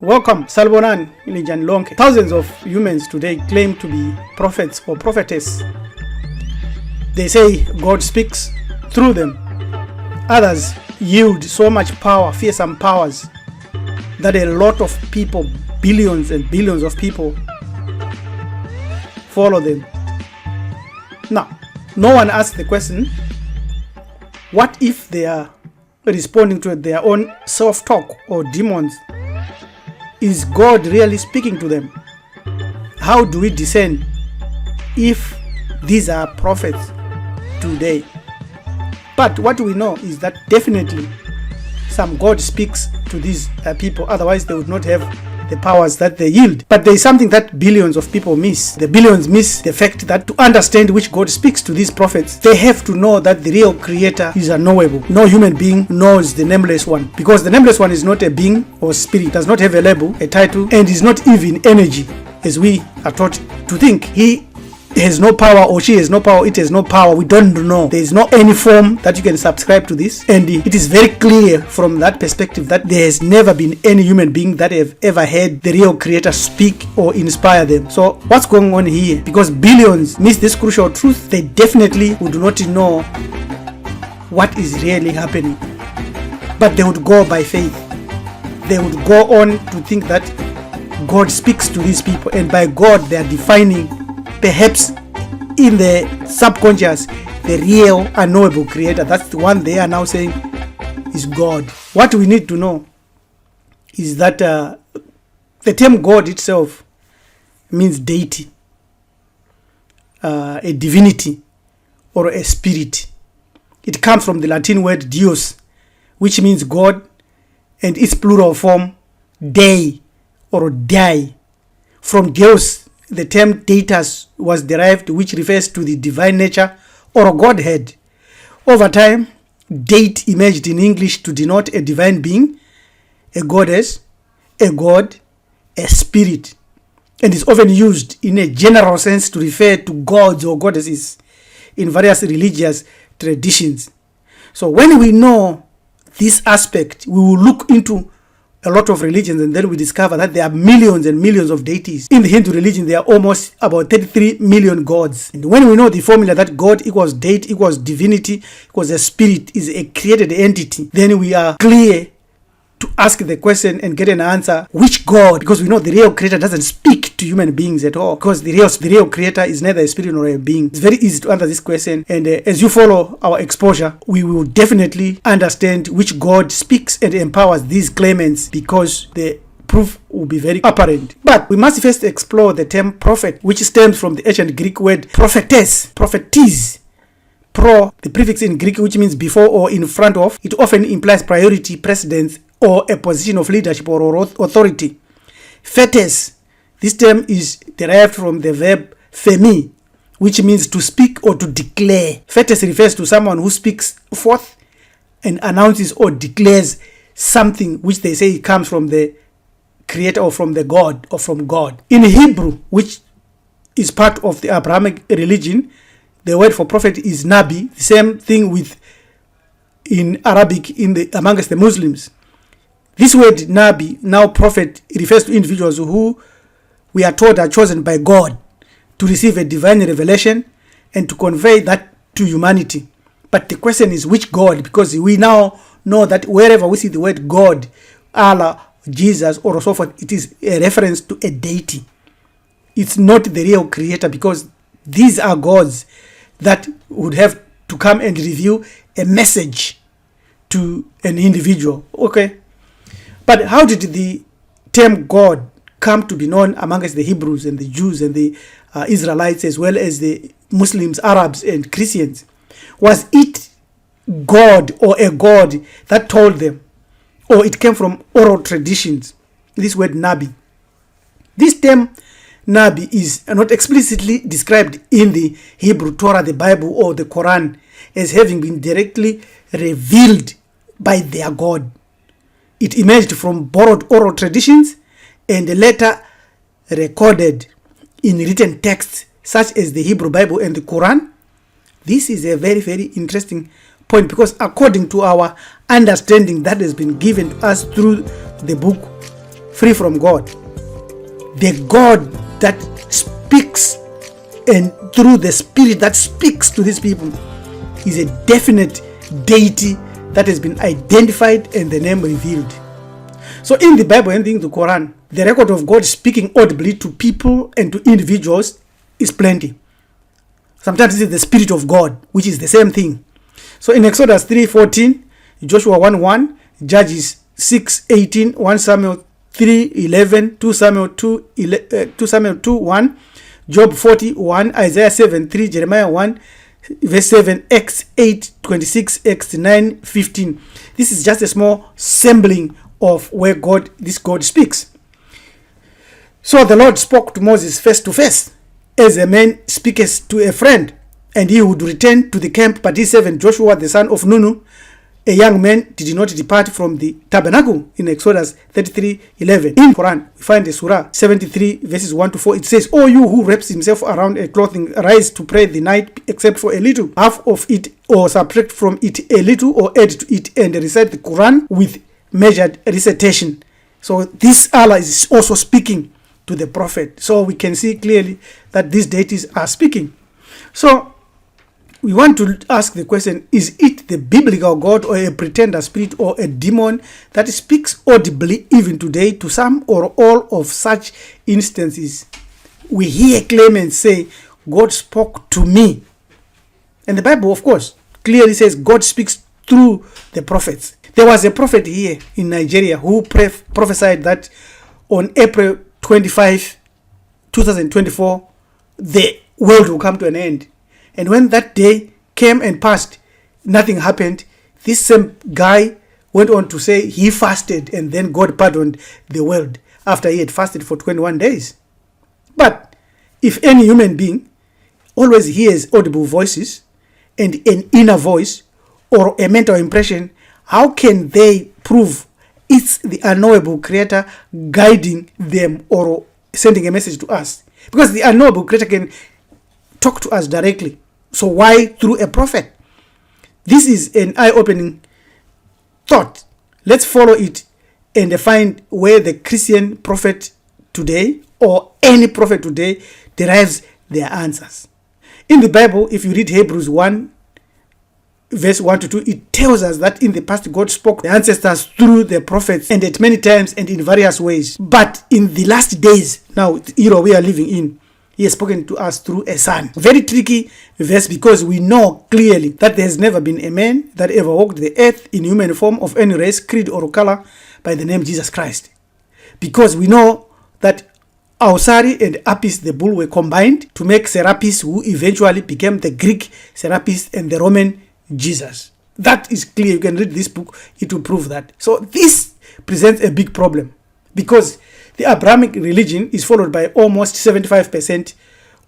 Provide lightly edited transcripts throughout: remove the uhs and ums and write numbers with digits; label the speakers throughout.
Speaker 1: Welcome, Salbonan Ilijan Lonke. Thousands of humans today claim to be prophets or prophetess. They say God speaks through them. Others yield so much power, fearsome powers, that a lot of people, billions and billions of people, follow them. Now, no one asks the question, what if they are responding to their own self-talk or demons? Is God really speaking to them? How do we discern if these are prophets today? But what we know is that definitely some God speaks to these people, otherwise they would not have the powers that they yield. But there is something that billions of people miss. The billions miss the fact that to understand which God speaks to these prophets, they have to know that the real creator is unknowable. No human being knows the nameless one, because the nameless one is not a being or spirit, does not have a label, a title, and is not even energy, as we are taught to think. He has no power, or she has no power, it has no power. We don't know. There is no any form that you can subscribe to this, and it is very clear from that perspective that there has never been any human being that have ever heard the real creator speak or inspire them. So what's going on here? Because billions miss this crucial truth, they definitely would not know what is really happening, but they would go by faith. They would go on to think that God speaks to these people, and by God they are defining, perhaps in the subconscious, the real unknowable creator. That's the one they are now saying is God. What we need to know is that the term God itself means deity, a divinity, or a spirit. It comes from the Latin word Deus, which means God, and its plural form Dei or Dei. From Deus, the term deitas was derived, which refers to the divine nature or Godhead. Over time, deity emerged in English to denote a divine being, a goddess, a god, a spirit, and is often used in a general sense to refer to gods or goddesses in various religious traditions. So when we know this aspect, we will look into a lot of religions, and then we discover that there are millions and millions of deities. In the Hindu religion, there are almost about 33 million gods. And when we know the formula that God equals deity equals divinity equals a spirit is a created entity, then we are clear to ask the question and get an answer, which God? Because we know the real creator doesn't speak to human beings at all, because the real creator is neither a spirit nor a being. It's very easy to answer this question, and as you follow our exposure, we will definitely understand which God speaks and empowers these claimants, because the proof will be very apparent. But we must first explore the term prophet, which stems from the ancient Greek word prophetess, prophetess. Pro, the prefix in Greek, which means before or in front of. It often implies priority, precedence, or a position of leadership or authority. Fetes, this term is derived from the verb femi, which means to speak or to declare. Fetes refers to someone who speaks forth and announces or declares something which they say comes from the creator or from the God or from God. In Hebrew, which is part of the Abrahamic religion, the word for prophet is Nabi. The same thing with in Arabic amongst the Muslims. This word Nabi, now prophet, refers to individuals who we are told are chosen by God to receive a divine revelation and to convey that to humanity. But the question is, which God? Because we now know that wherever we see the word God, Allah, Jesus, or so forth, it is a reference to a deity. It's not the real creator, because these are gods that would have to come and reveal a message to an individual. Okay. But how did the term God come to be known amongst the Hebrews and the Jews and the Israelites, as well as the Muslims, Arabs, and Christians? Was it God or a God that told them, or it came from oral traditions? This word Nabi. This term Nabi is not explicitly described in the Hebrew Torah, the Bible, or the Koran as having been directly revealed by their God. It emerged from borrowed oral traditions and later recorded in written texts such as the Hebrew Bible and the Koran. This is a very, very interesting point, because according to our understanding that has been given to us through the book free from God. The God that speaks, and through the Spirit that speaks to these people, is a definite deity that has been identified and the name revealed. So in the Bible and in the Koran, the record of God speaking audibly to people and to individuals is plenty. Sometimes it is the Spirit of God, which is the same thing. So in Exodus 3:14, Joshua 1:1, Judges 6:18, 1 Samuel 3:11, 2 Samuel 2:1, Job 40:1, Isaiah 7:3, Jeremiah 1 verse 7, Acts 8:26, Acts 9:15. This is just a small sampling of where this God speaks. So the Lord spoke to Moses face to face, as a man speaketh to a friend, and he would return to the camp. But he 7, Joshua the son of Nun, a young man, did not depart from the tabernacle, in Exodus 33:11. In Quran, we find the Surah 73 verses 1 to 4. It says, "O you who wraps himself around a clothing, rise to pray the night except for a little, half of it, or subtract from it a little, or add to it, and recite the Quran with measured recitation." So this Allah is also speaking to the prophet. So we can see clearly that these deities are speaking. So we want to ask the question, is it the biblical God or a pretender spirit or a demon that speaks audibly even today to some or all of such instances? We hear claimants say, God spoke to me. And the Bible, of course, clearly says God speaks through the prophets. There was a prophet here in Nigeria who prophesied that on April 25, 2024, the world will come to an end. And when that day came and passed, nothing happened. This same guy went on to say he fasted, and then God pardoned the world after he had fasted for 21 days. But if any human being always hears audible voices and an inner voice or a mental impression, how can they prove it's the unknowable Creator guiding them or sending a message to us? Because the unknowable Creator can talk to us directly. So why through a prophet? This is an eye-opening thought. Let's follow it and find where the Christian prophet today or any prophet today derives their answers. In the Bible, if you read Hebrews 1 verse 1 to 2, it tells us that in the past God spoke to the ancestors through the prophets, and at many times and in various ways. But in the last days, now the era we are living in, he has spoken to us through a son. Very tricky verse, because we know clearly that there has never been a man that ever walked the earth in human form of any race, creed, or color by the name Jesus Christ. Because we know that Ausari and Apis the bull were combined to make Serapis, who eventually became the Greek Serapis and the Roman Jesus. That is clear. You can read this book, it will prove that. So this presents a big problem, because the Abrahamic religion is followed by almost 75%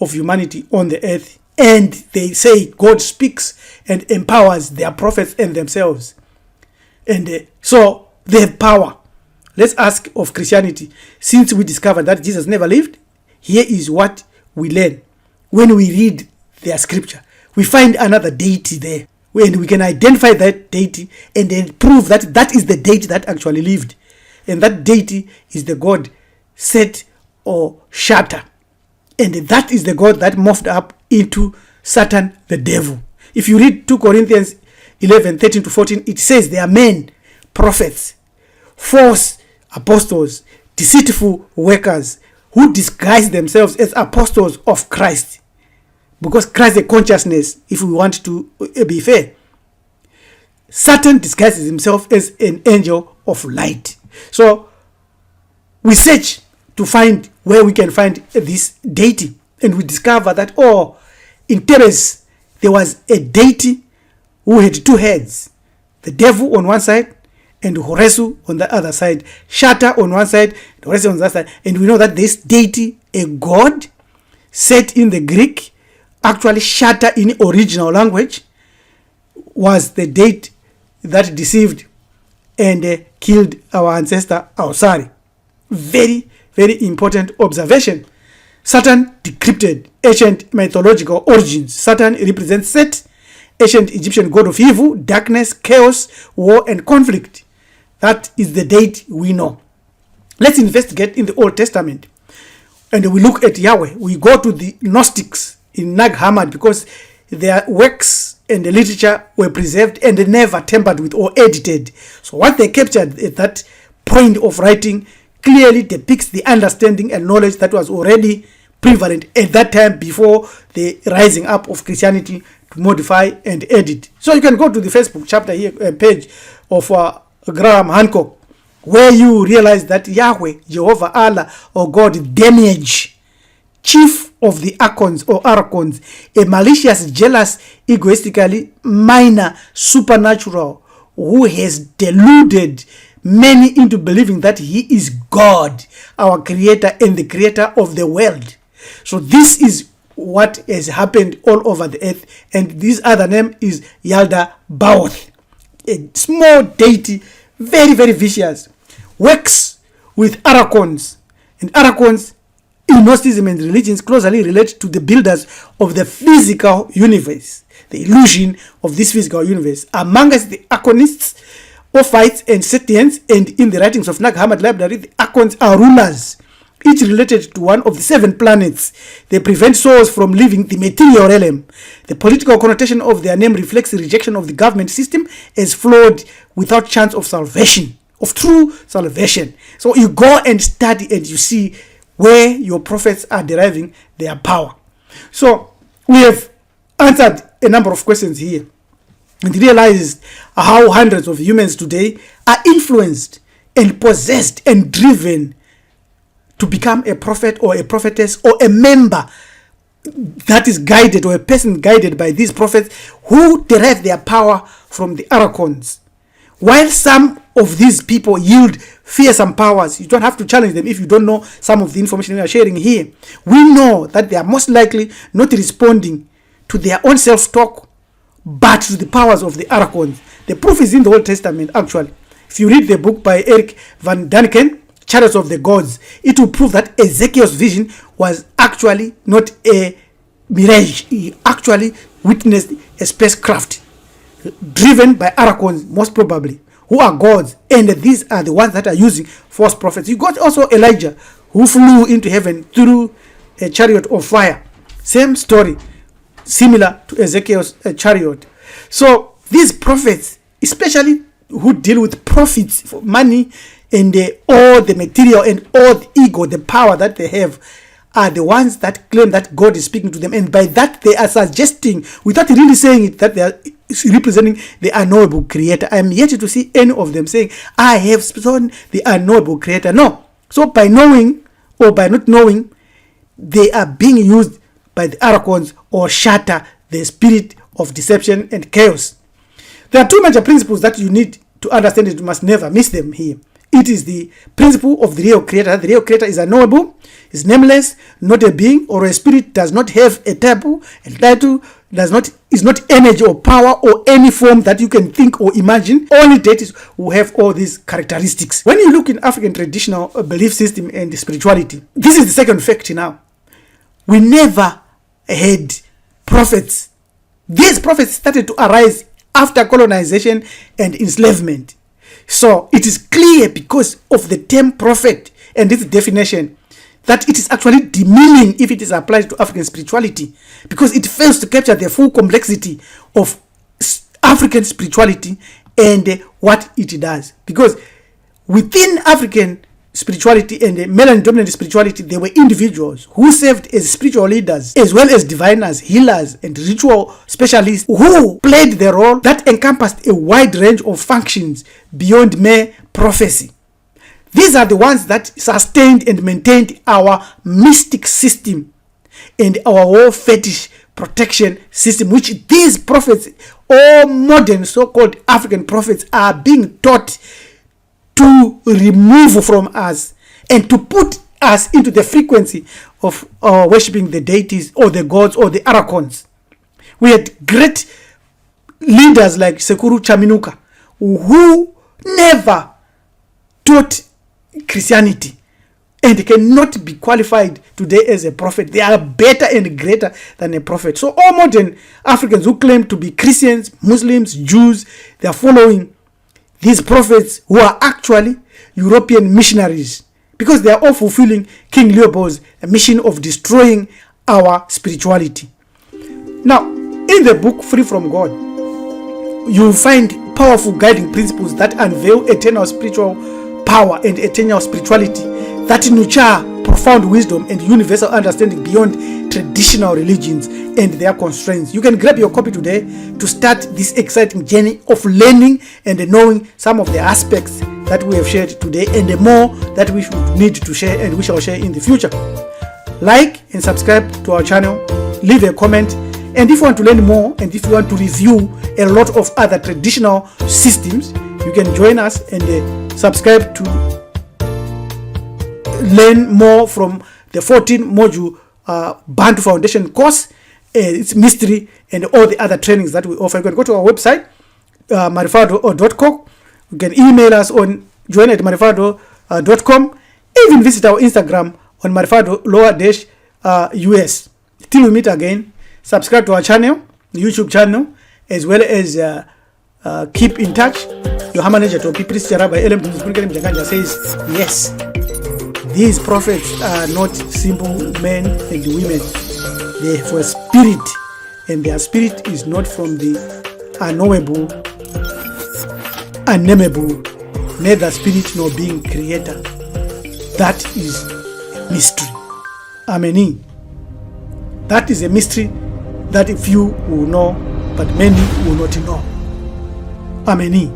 Speaker 1: of humanity on the earth, and they say God speaks and empowers their prophets and themselves, and so they have power. Let's ask of Christianity. Since we discovered that Jesus never lived, here is what we learn. When we read their scripture, we find another deity there, and we can identify that deity and then prove that that is the deity that actually lived. And that deity is the God Set or Shata. And that is the God that morphed up into Satan, the devil. If you read 2 Corinthians 11, 13 to 14, it says they are men, prophets, false apostles, deceitful workers, who disguise themselves as apostles of Christ. Because Christ is a consciousness, if we want to be fair. Satan disguises himself as an angel of light. So we search to find where we can find this deity, and we discover that, in Thebes there was a deity who had two heads, the devil on one side and Horesu on the other side, Shata on one side, Horesu on the other side. And we know that this deity, a god, set in the Greek, actually Shata in original language, was the deity that deceived and killed our ancestor Ausari. Very, very important observation. Saturn decrypted ancient mythological origins. Saturn represents Set, ancient Egyptian god of evil, darkness, chaos, war, and conflict. That is the deity we know. Let's investigate in the Old Testament. And we look at Yahweh. We go to the Gnostics in Nag Hammadi because their works and the literature were preserved and never tampered with or edited. So what they captured at that point of writing clearly depicts the understanding and knowledge that was already prevalent at that time before the rising up of Christianity to modify and edit. So you can go to the Facebook chapter here, page of Graham Hancock, where you realize that Yahweh, Jehovah, Allah, or God, Demiurge, chief of the Archons or Archons, a malicious, jealous, egoistically minor supernatural who has deluded many into believing that he is God, our creator and the creator of the world. So this is what has happened all over the earth, and this other name is Yalda Baoth, a small deity, very, very vicious, works with Archons, and Archons in Gnosticism and religions closely relate to the builders of the physical universe, the illusion of this physical universe. Amongst the Archonists, Ophites and Setians, and in the writings of Nag Hammadi Library, the Archons are rulers, each related to one of the 7 planets. They prevent souls from leaving the material realm. The political connotation of their name reflects the rejection of the government system as flawed, without chance of salvation, of true salvation. So you go and study and you see where your prophets are deriving their power. So we have answered a number of questions here and realized how hundreds of humans today are influenced and possessed and driven to become a prophet or a prophetess or a member that is guided, or a person guided by these prophets who derive their power from the Archons. While some of these people yield fearsome powers, you don't have to challenge them if you don't know some of the information we are sharing here. We know that they are most likely not responding to their own self-talk, but to the powers of the Archons. The proof is in the Old Testament, actually. If you read the book by Eric Van Daniken, Chariots of the Gods, it will prove that Ezekiel's vision was actually not a mirage. He actually witnessed a spacecraft driven by Archons, most probably, who are gods, and these are the ones that are using false prophets. You got also Elijah, who flew into heaven through a chariot of fire. Same story, similar to Ezekiel's chariot. So these prophets, especially who deal with profits, for money, and all the material and all the ego, the power that they have, are the ones that claim that God is speaking to them, and by that they are suggesting, without really saying it, that they are representing the unknowable Creator. I am yet to see any of them saying, I have shown the unknowable Creator. No. So by knowing or by not knowing, they are being used by the Archons or Shata, the spirit of deception and chaos. There are 2 major principles that you need to understand, and you must never miss them here. It is the principle of the real creator. The real creator is unknowable, is nameless, not a being or a spirit, does not have a title, and title is not energy or power or any form that you can think or imagine. Only deities who have all these characteristics. When you look in African traditional belief system and spirituality, this is the second fact now. We never had prophets. These prophets started to arise after colonization and enslavement. So it is clear, because of the term prophet and its definition, that it is actually demeaning if it is applied to African spirituality, because it fails to capture the full complexity of African spirituality and what it does. Because within African spirituality and melanin-dominant spirituality, there were individuals who served as spiritual leaders, as well as diviners, healers, and ritual specialists who played the role that encompassed a wide range of functions beyond mere prophecy. These are the ones that sustained and maintained our mystic system and our whole fetish protection system, which these prophets, all modern so-called African prophets, are being taught to remove from us and to put us into the frequency of worshipping the deities or the gods or the Archons. We had great leaders like Sekuru Chaminuka, who never taught Christianity and cannot be qualified today as a prophet. They are better and greater than a prophet. So all modern Africans who claim to be Christians, Muslims, Jews, they are following these prophets who are actually European missionaries because they are all fulfilling King Leopold's mission of destroying our spirituality. Now, in the book Free from God, you find powerful guiding principles that unveil eternal spiritual power and eternal spirituality that nurture profound wisdom and universal understanding beyond traditional religions and their constraints. You can grab your copy today to start this exciting journey of learning and knowing some of the aspects that we have shared today, and the more that we should need to share and we shall share in the future. Like and subscribe to our channel, leave a comment, and if you want to learn more and if you want to review a lot of other traditional systems, you can join us and subscribe to learn more from the 14 module Bantu Foundation course, its mystery, and all the other trainings that we offer. You can go to our website, marifado.com. You can email us on join@marifado.com. Even visit our Instagram on marifado_US. Till we meet again, subscribe to our channel, YouTube channel, as well as keep in touch. Your manager to people says yes. These prophets are not simple men and women. They have a spirit, and their spirit is not from the unknowable, unnameable, neither spirit nor being creator. That is a mystery. Amen. That is a mystery that few will know, but many will not know. Amen.